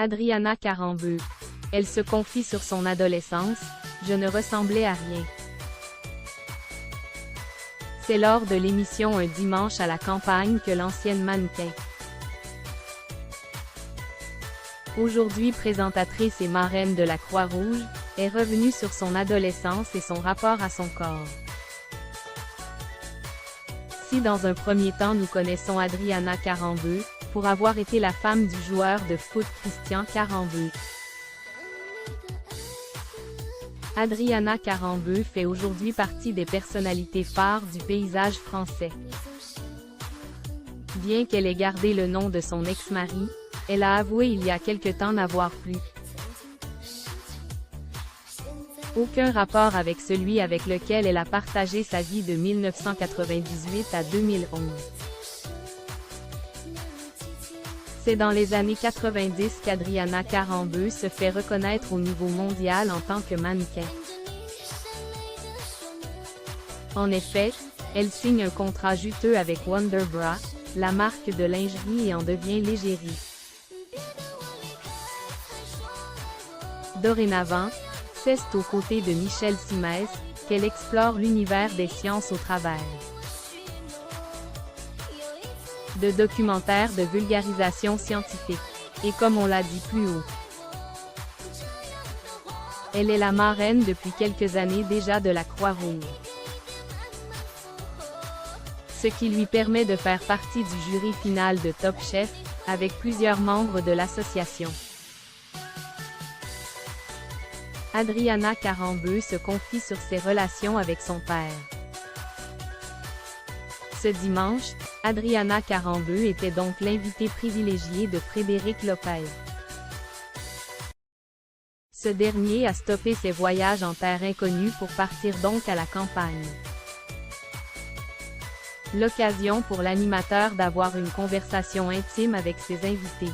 Adriana Karembeu. Elle se confie sur son adolescence, je ne ressemblais à rien. C'est lors de l'émission Un dimanche à la campagne que l'ancienne mannequin, aujourd'hui présentatrice et marraine de la Croix-Rouge, est revenue sur son adolescence et son rapport à son corps. Si dans un premier temps nous connaissons Adriana Karembeu, pour avoir été la femme du joueur de foot Christian Karembeu. Adriana Karembeu fait aujourd'hui partie des personnalités phares du paysage français. Bien qu'elle ait gardé le nom de son ex-mari, elle a avoué il y a quelque temps n'avoir plus aucun rapport avec celui avec lequel elle a partagé sa vie de 1998 à 2011. C'est dans les années 90 qu'Adriana Karembeu se fait reconnaître au niveau mondial en tant que mannequin. En effet, elle signe un contrat juteux avec Wonder Bra, la marque de lingerie, et en devient l'égérie. Dorénavant, c'est aux côtés de Michel Simès qu'elle explore l'univers des sciences au travers de documentaires de vulgarisation scientifique. Et comme on l'a dit plus haut, elle est la marraine depuis quelques années déjà de la Croix-Rouge, ce qui lui permet de faire partie du jury final de Top Chef, avec plusieurs membres de l'association. Adriana Karembeu se confie sur ses relations avec son père. Ce dimanche, Adriana Karembeu était donc l'invitée privilégiée de Frédéric Lopez. Ce dernier a stoppé ses voyages en terre inconnue pour partir donc à la campagne. L'occasion pour l'animateur d'avoir une conversation intime avec ses invités.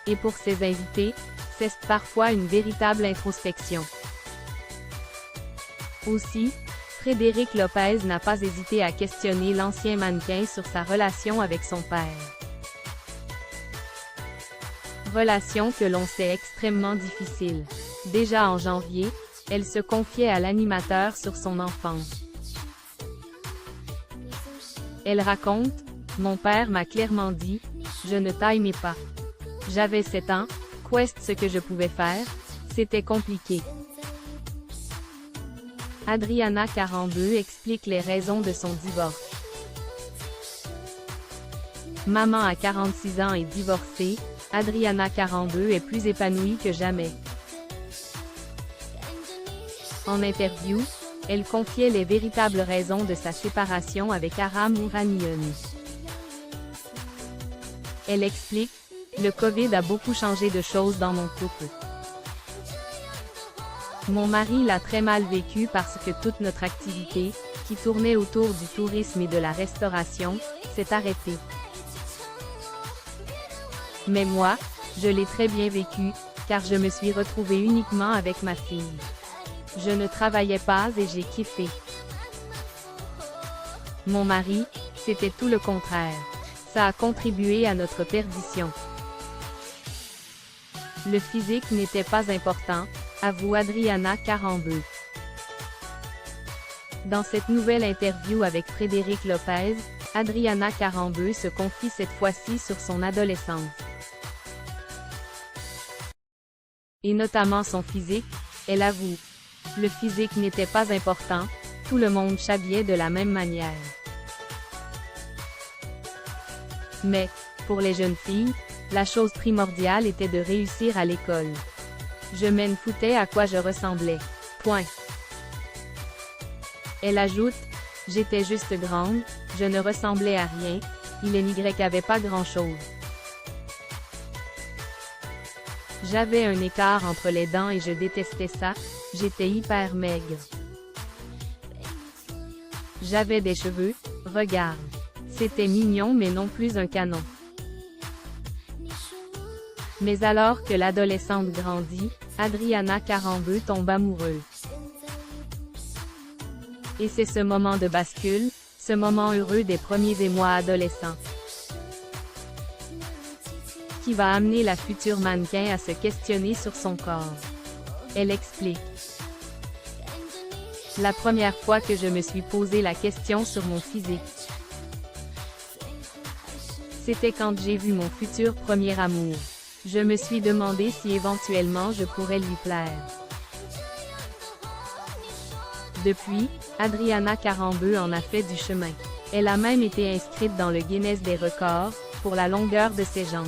Et pour ses invités, c'est parfois une véritable introspection. Aussi, Frédéric Lopez n'a pas hésité à questionner l'ancien mannequin sur sa relation avec son père. Relation que l'on sait extrêmement difficile. Déjà en janvier, elle se confiait à l'animateur sur son enfance. Elle raconte « Mon père m'a clairement dit, je ne t'aimais pas. J'avais 7 ans, qu'est-ce ce que je pouvais faire, c'était compliqué. » Adriana Karembeu explique les raisons de son divorce. Maman à 46 ans et divorcée, Adriana Karembeu est plus épanouie que jamais. En interview, elle confiait les véritables raisons de sa séparation avec Aram Ouranian. Elle explique « Le Covid a beaucoup changé de choses dans mon couple. Mon mari l'a très mal vécu parce que toute notre activité, qui tournait autour du tourisme et de la restauration, s'est arrêtée. Mais moi, je l'ai très bien vécu, car je me suis retrouvée uniquement avec ma fille. Je ne travaillais pas et j'ai kiffé. Mon mari, c'était tout le contraire. Ça a contribué à notre perdition. Le physique n'était pas important, avoue Adriana Karembeu. Dans cette nouvelle interview avec Frédéric Lopez, Adriana Karembeu se confie cette fois-ci sur son adolescence. Et notamment son physique, elle avoue. Le physique n'était pas important, tout le monde s'habillait de la même manière. Mais, pour les jeunes filles, la chose primordiale était de réussir à l'école. Je m'en foutais à quoi je ressemblais. Point. Elle ajoute, j'étais juste grande, je ne ressemblais à rien, il et Y avait pas grand-chose. J'avais un écart entre les dents et je détestais ça, j'étais hyper maigre. J'avais des cheveux, regarde. C'était mignon mais non plus un canon. Mais alors que l'adolescente grandit, Adriana Karembeu tombe amoureuse. Et c'est ce moment de bascule, ce moment heureux des premiers émois adolescents, qui va amener la future mannequin à se questionner sur son corps. Elle explique. La première fois que je me suis posé la question sur mon physique, c'était quand j'ai vu mon futur premier amour. Je me suis demandé si éventuellement je pourrais lui plaire. Depuis, Adriana Karembeu en a fait du chemin. Elle a même été inscrite dans le Guinness des records, pour la longueur de ses jambes.